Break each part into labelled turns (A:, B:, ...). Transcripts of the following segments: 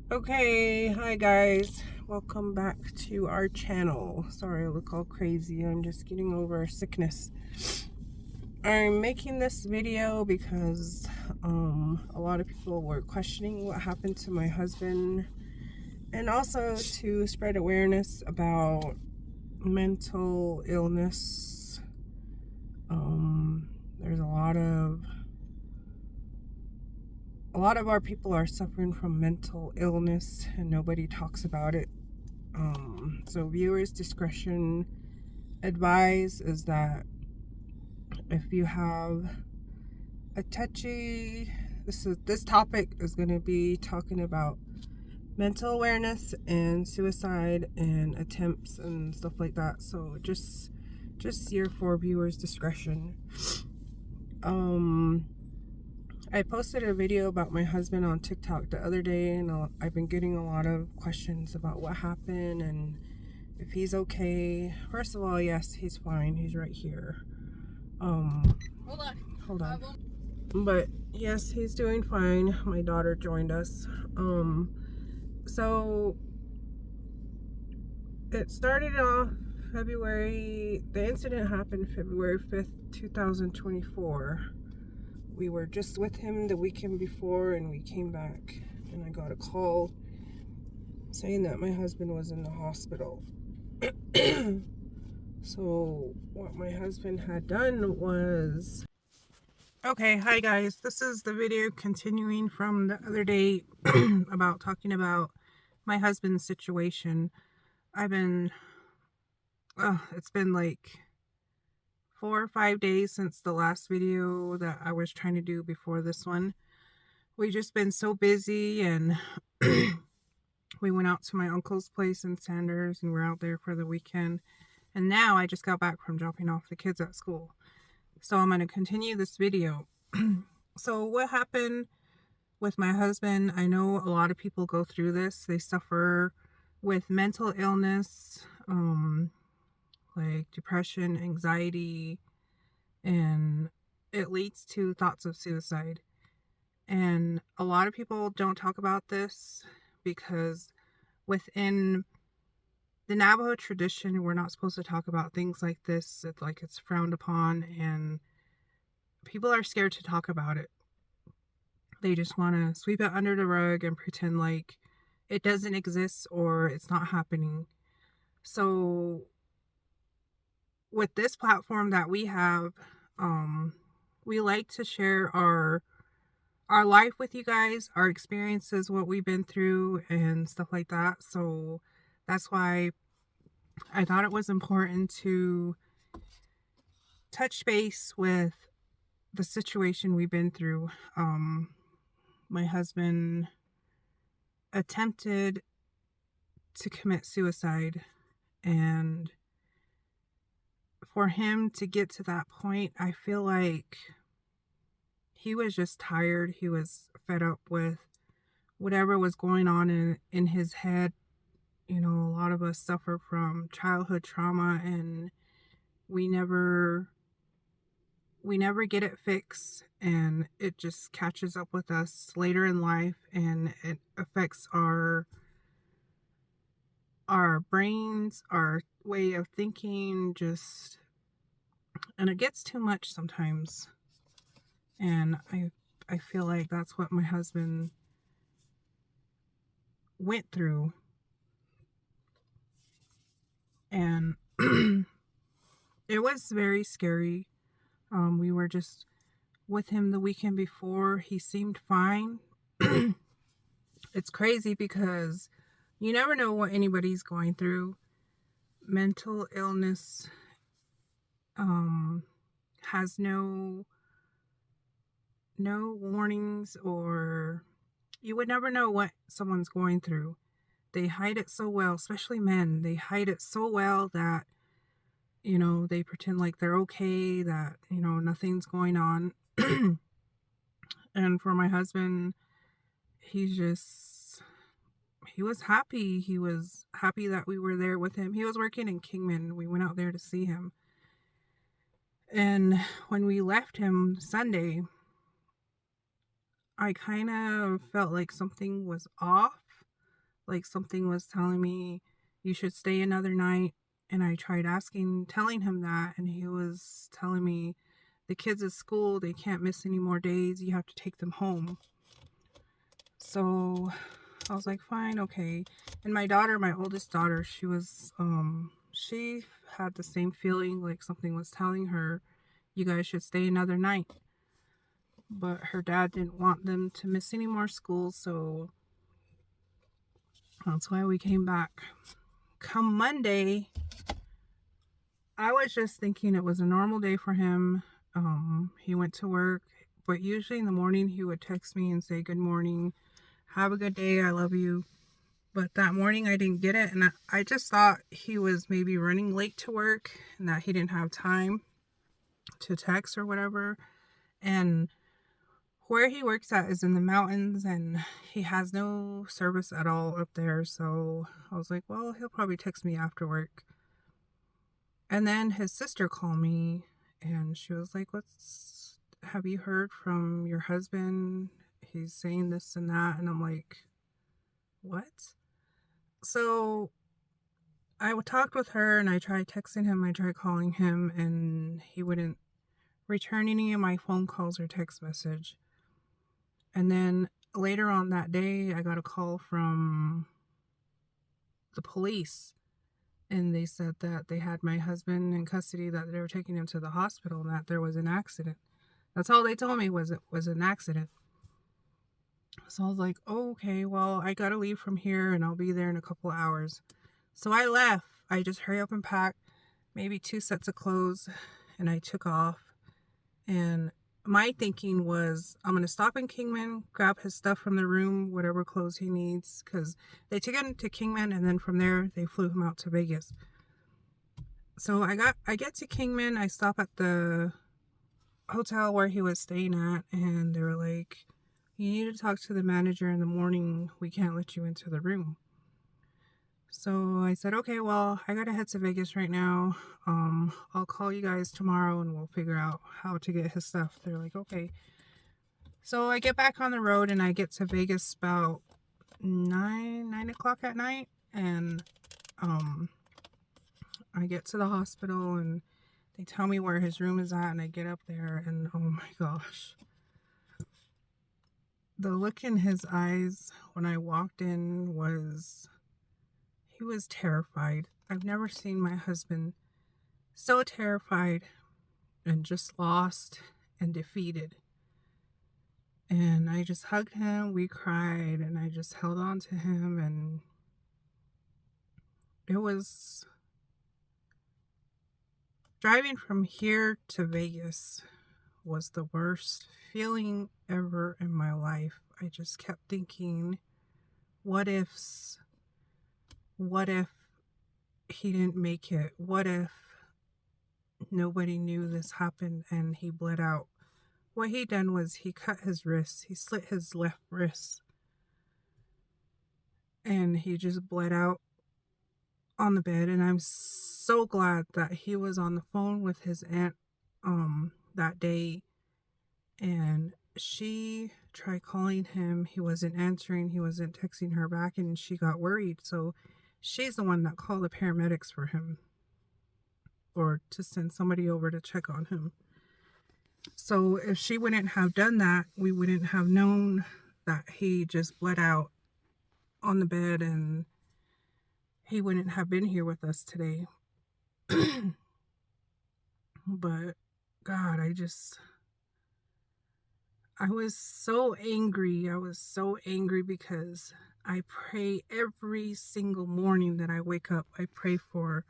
A: Okay, hi guys. Welcome back to our channel. Sorry I look all crazy. I'm just getting over sickness. I'm making this video because a lot of people were questioning what happened to my husband, and also to spread awareness about mental illness. There's a lot of our people are suffering from mental illness and nobody talks about it. So viewers discretion advice is that if you have a touchy, this topic is going to be talking about mental awareness and suicide and attempts and stuff like that. So just here for viewers discretion. I posted a video about my husband on TikTok the other day, and I've been getting a lot of questions about what happened and if he's okay. First of all, yes, he's fine. He's right here. Hold on. But yes, he's doing fine. My daughter joined us. So it started off the incident happened February 5th, 2024. We were just with him the weekend before and we came back and I got a call saying that my husband was in the hospital. So what my husband had done was... Okay, hi guys. This is the video continuing from the other day about talking about my husband's situation. It's been like 4 or 5 days since the last video that I was trying to do before this one. We've just been so busy, and we went out to my uncle's place in Sanders and we're out there for the weekend. And now I just got back from dropping off the kids at school. So I'm going to continue this video. So what happened with my husband, I know a lot of people go through this. They suffer with mental illness, like depression, anxiety, and it leads to thoughts of suicide. And a lot of people don't talk about this because within the Navajo tradition, we're not supposed to talk about things like this. It's frowned upon, and people are scared to talk about it. They just want to sweep it under the rug and pretend like it doesn't exist or it's not happening. So with this platform that we have, we like to share our life with you guys, our experiences, what we've been through and stuff like that. So that's why I thought it was important to touch base with the situation we've been through. My husband attempted to commit suicide, and for him to get to that point, I feel like he was just tired. He was fed up with whatever was going on in his head. You know, a lot of us suffer from childhood trauma, and we never get it fixed, and it just catches up with us later in life, and it affects our brains, our way of thinking, and it gets too much sometimes. And I feel like that's what my husband went through. And it was very scary. We were just with him the weekend before. He seemed fine. It's crazy because you never know what anybody's going through. Mental illness has no warnings, or you would never know what someone's going through. They hide it so well, especially men. They hide it so well that, you know, they pretend like they're okay, that, you know, nothing's going on. And for my husband, he was happy. He was happy that we were there with him. He was working in Kingman. We went out there to see him. And when we left him Sunday, I kind of felt like something was off. Like something was telling me you should stay another night. And I tried telling him that, and he was telling me the kids at school, they can't miss any more days. You have to take them home. So I was like, fine, okay. And my daughter, my oldest daughter, she had the same feeling, like something was telling her, you guys should stay another night. But her dad didn't want them to miss any more school, so that's why we came back. Come Monday, I was just thinking it was a normal day for him. He went to work, but usually in the morning he would text me and say, good morning, have a good day, I love you. But that morning I didn't get it, and I just thought he was maybe running late to work and that he didn't have time to text or whatever. And where he works at is in the mountains, and he has no service at all up there. So I was like, well, he'll probably text me after work. And then his sister called me, and she was like, have you heard from your husband? He's saying this and that. And I'm like, what? So I talked with her, and I tried texting him, I tried calling him, and he wouldn't return any of my phone calls or text message. And then later on that day, I got a call from the police, and they said that they had my husband in custody, that they were taking him to the hospital, and that there was an accident. That's all they told me, was it was an accident. So I was like, oh, okay, well, I gotta leave from here, and I'll be there in a couple hours. So I left. I just hurry up and pack maybe 2 sets of clothes, and I took off. And my thinking was, I'm going to stop in Kingman, grab his stuff from the room, whatever clothes he needs, because they took him to Kingman, and then from there they flew him out to Vegas. So I get to Kingman, I stop at the hotel where he was staying at, and they were like, you need to talk to the manager in the morning, we can't let you into the room. So I said, okay, well, I gotta head to Vegas right now. I'll call you guys tomorrow and we'll figure out how to get his stuff. They're like, okay. So I get back on the road, and I get to Vegas about 9 o'clock at night. And I get to the hospital, and they tell me where his room is at, and I get up there, and oh my gosh. The look in his eyes when I walked in he was terrified. I've never seen my husband so terrified and just lost and defeated. And I just hugged him, we cried, and I just held on to him, and it was driving from here to Vegas was the worst feeling ever in my life. I just kept thinking, what ifs? What if he didn't make it? What if nobody knew this happened and he bled out? What he done was he cut his wrist. He slit his left wrist. And he just bled out on the bed. And I'm so glad that he was on the phone with his aunt that day. And she tried calling him. He wasn't answering. He wasn't texting her back. And she got worried. So she's the one that called the paramedics for him, or to send somebody over to check on him. So if she wouldn't have done that, we wouldn't have known that he just bled out on the bed, and he wouldn't have been here with us today. But God, I was so angry. I was so angry because I pray every single morning that I wake up. I pray for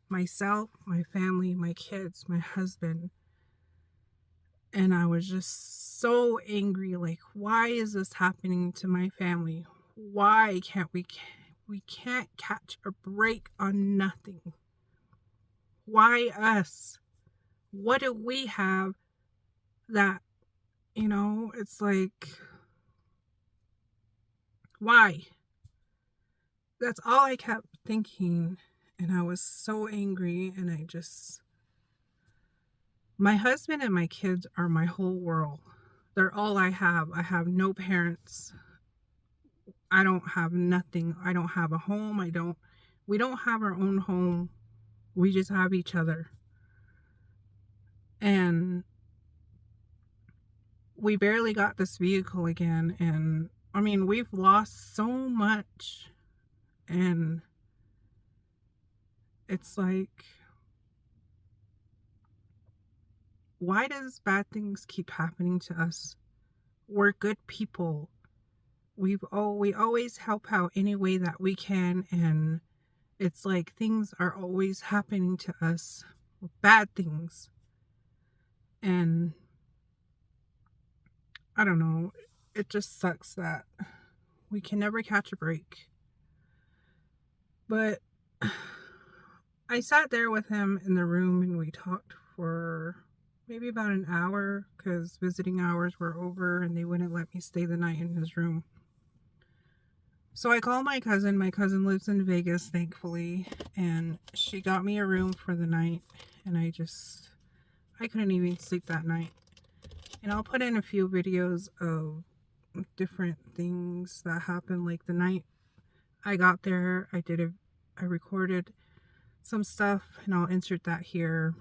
A: myself, my family, my kids, my husband. And I was just so angry. Like, why is this happening to my family? Why can't we can't catch a break on nothing? Why us? What do we have that, it's like, why? That's all I kept thinking. And I was so angry, and my husband and my kids are my whole world. They're all I have. I have no parents. I don't have nothing. I don't have a home. We don't have our own home. We just have each other. And we barely got this vehicle again. And I mean, we've lost so much. And it's like, why does bad things keep happening to us? We're good people. We always help out any way that we can, and it's like things are always happening to us, bad things. And I don't know, it just sucks that we can never catch a break. But I sat there with him in the room and we talked for maybe about an hour because visiting hours were over and they wouldn't let me stay the night in his room. So I called my cousin. My cousin lives in Vegas, thankfully, and she got me a room for the night. And I couldn't even sleep that night. And I'll put in a few videos of different things that happened. Like the night I got there, I recorded some stuff, and I'll insert that here.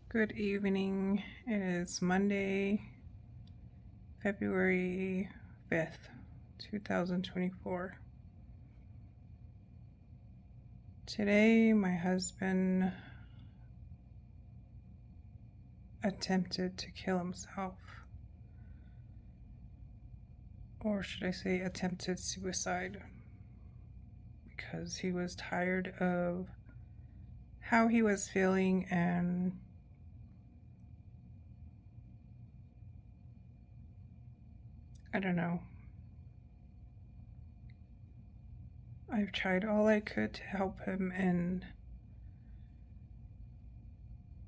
A: Good evening. It is Monday, February 5th, 2024. Today, my husband attempted to kill himself. Or should I say attempted suicide. Because he was tired of how he was feeling, and I don't know. I've tried all I could to help him, and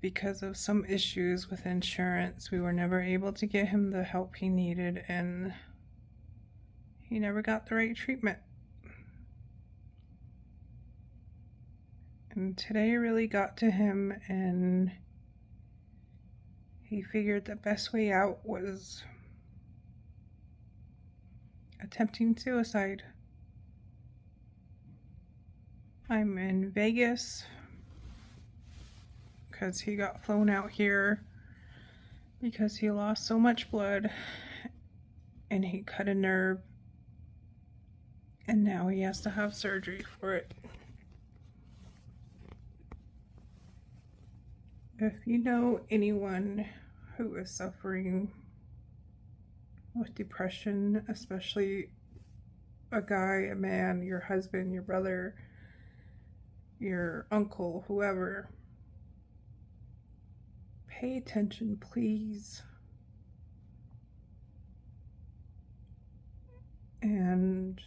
A: because of some issues with insurance, we were never able to get him the help he needed, and he never got the right treatment. And today really got to him, and he figured the best way out was attempting suicide. I'm in Vegas because he got flown out here because he lost so much blood and he cut a nerve, and now he has to have surgery for it. If you know anyone who is suffering with depression, especially a guy, a man, your husband, your brother, your uncle, whoever, pay attention, please. And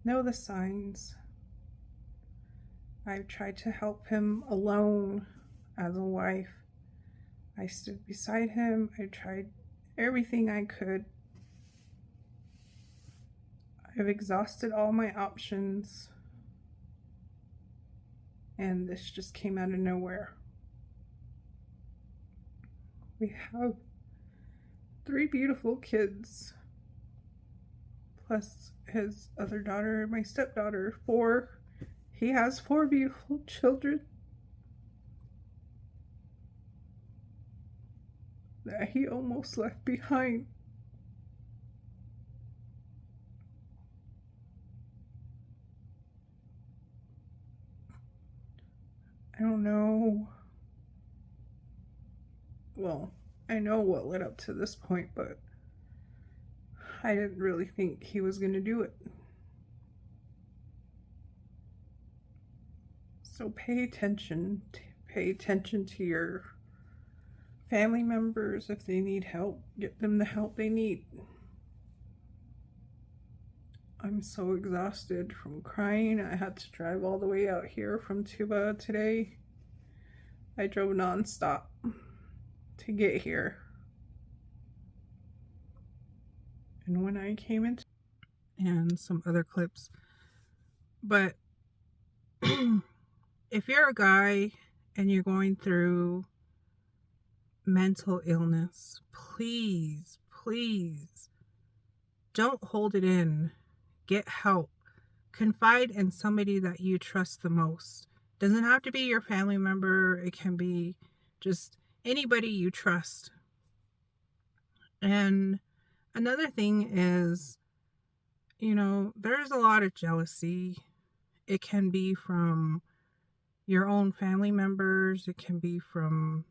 A: know the signs. I've tried to help him alone as a wife. I stood beside him. I tried everything I could. I've exhausted all my options. And this just came out of nowhere. We have 3 beautiful kids, plus his other daughter, my stepdaughter, 4. He has 4 beautiful children that he almost left behind. I don't know. Well, I know what led up to this point, but I didn't really think he was going to do it. So pay attention. Pay attention to your family members. If they need help, get them the help they need. I'm so exhausted from crying. I had to drive all the way out here from Tuba today. I drove nonstop to get here. And when I came into and some other clips, but if you're a guy and you're going through mental illness, please, please don't hold it in. Get help. Confide in somebody that you trust the most. Doesn't have to be your family member. It can be just anybody you trust. And another thing is, there's a lot of jealousy. It can be from your own family members. It can be from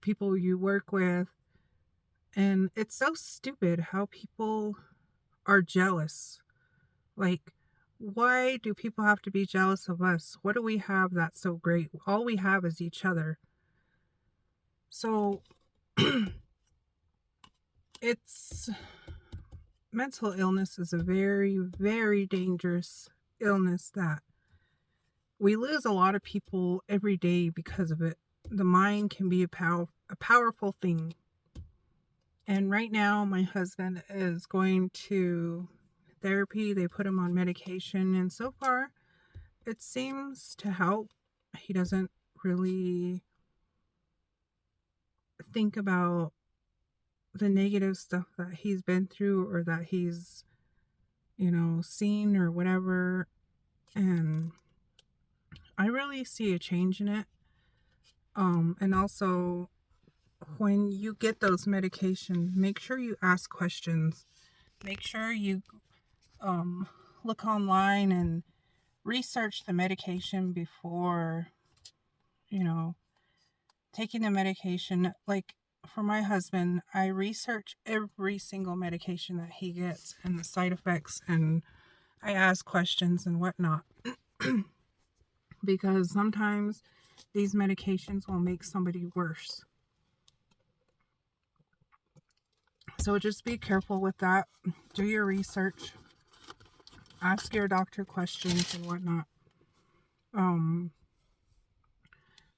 A: people you work with. And it's so stupid how people are jealous. Like, why do people have to be jealous of us? What do we have that's so great? All we have is each other. So, it's mental illness is a very, very dangerous illness that we lose a lot of people every day because of it. The mind can be a powerful thing. And right now, my husband is going to therapy. They put him on medication, and so far, it seems to help. He doesn't really think about the negative stuff that he's been through or that he's, seen or whatever. And I really see a change in it. And also, when you get those medications, make sure you ask questions. Make sure you look online and research the medication before, taking the medication. Like for my husband, I research every single medication that he gets and the side effects, and I ask questions and whatnot. Because sometimes these medications will make somebody worse. So just be careful with that. Do your research. Ask your doctor questions and whatnot.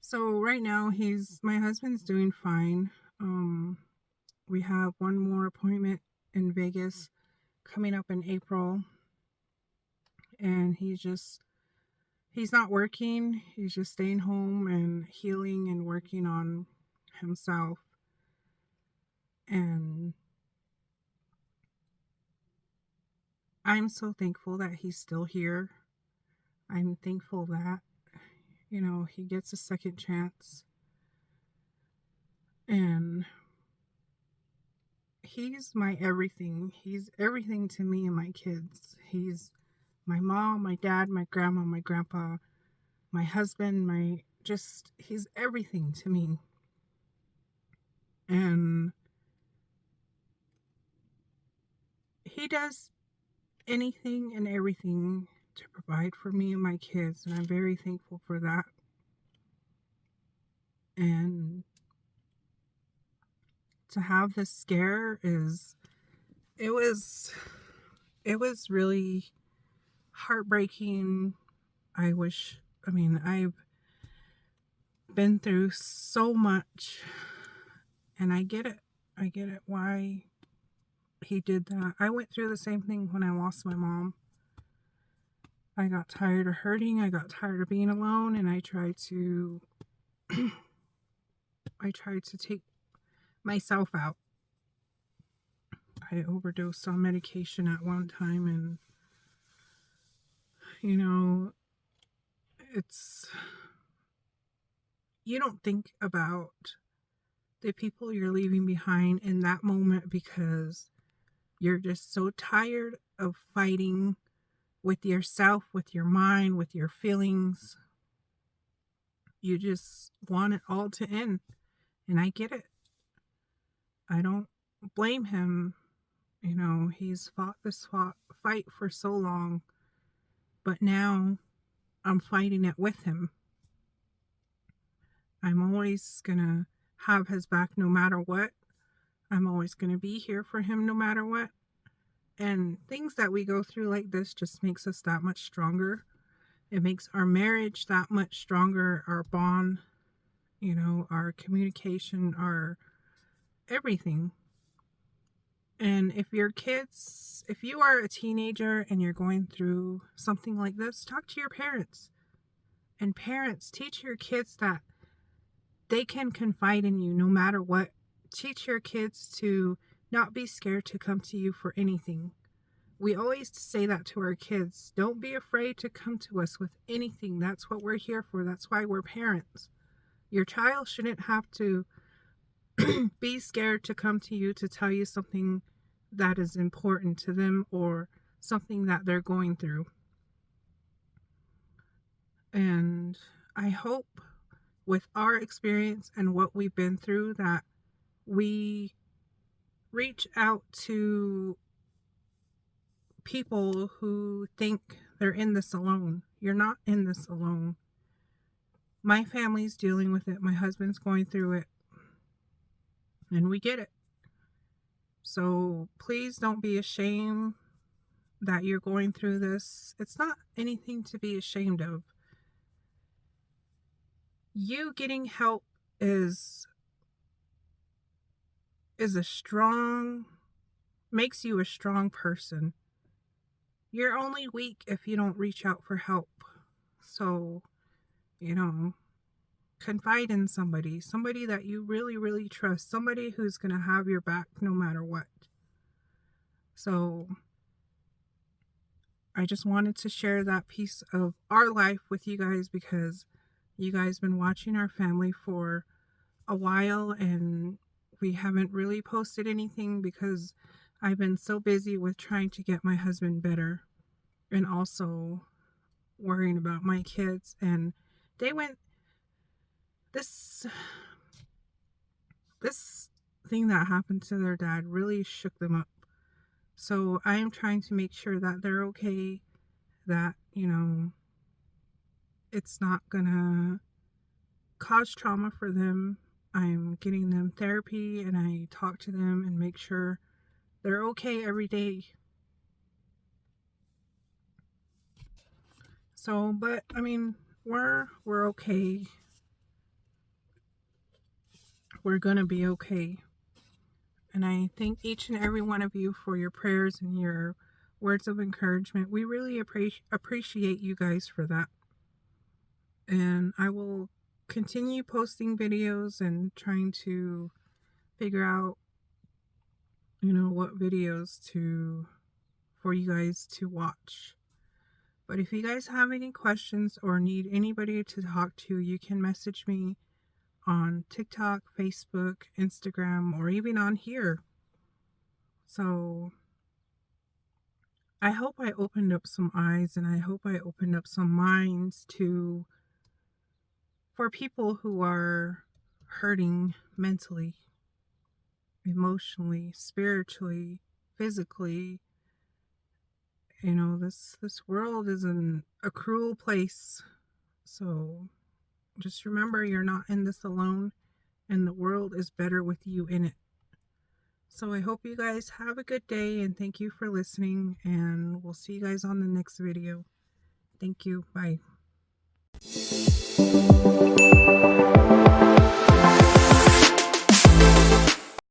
A: So right now my husband's doing fine. We have one more appointment in Vegas coming up in April. And he's not working. He's just staying home and healing and working on himself. And I'm so thankful that he's still here. I'm thankful that, he gets a second chance. And he's my everything. He's everything to me and my kids. He's my mom, my dad, my grandma, my grandpa, my husband, he's everything to me. And he does anything and everything to provide for me and my kids, and I'm very thankful for that. And to have this scare it was really heartbreaking. I've been through so much, and I get it why he did that. I went through the same thing when I lost my mom. I got tired of hurting. I got tired of being alone, and I tried to take myself out. I overdosed on medication at one time, and you don't think about the people you're leaving behind in that moment because you're just so tired of fighting with yourself, with your mind, with your feelings. You just want it all to end. And I get it. I don't blame him. He's fought this fight for so long. But now I'm fighting it with him. I'm always going to have his back no matter what. I'm always going to be here for him no matter what. And things that we go through like this just makes us that much stronger. It makes our marriage that much stronger, our bond, our communication, our everything. And if you are a teenager and you're going through something like this, talk to your parents. And parents, teach your kids that they can confide in you no matter what. Teach your kids to not be scared to come to you for anything. We always say that to our kids. Don't be afraid to come to us with anything. That's what we're here for. That's why we're parents. Your child shouldn't have to be scared to come to you to tell you something that is important to them or something that they're going through. And I hope with our experience and what we've been through that we reach out to people who think they're in this alone. You're not in this alone. My family's dealing with it. My husband's going through it. And we get it. So please don't be ashamed that you're going through this. It's not anything to be ashamed of. You getting help is makes you a strong person. You're only weak if you don't reach out for help. So, confide in somebody that you really, really trust, somebody who's going to have your back no matter what. So, I just wanted to share that piece of our life with you guys because you guys been watching our family for a while and we haven't really posted anything because I've been so busy with trying to get my husband better and also worrying about my kids. And they went this thing that happened to their dad really shook them up. So I am trying to make sure that they're okay, that it's not gonna cause trauma for them. I'm getting them therapy and I talk to them and make sure they're okay every day. So, but I mean, we're okay. We're gonna be okay. And I thank each and every one of you for your prayers and your words of encouragement. We really appreciate you guys for that. And I will continue posting videos and trying to figure out, what videos for you guys to watch. But if you guys have any questions or need anybody to talk to, you can message me on TikTok, Facebook, Instagram, or even on here. So I hope I opened up some eyes and I hope I opened up some minds for people who are hurting mentally, emotionally, spiritually, physically. This world is a cruel place. So just remember you're not in this alone and the world is better with you in it. So I hope you guys have a good day and thank you for listening, and we'll see you guys on the next video. Thank you. Bye.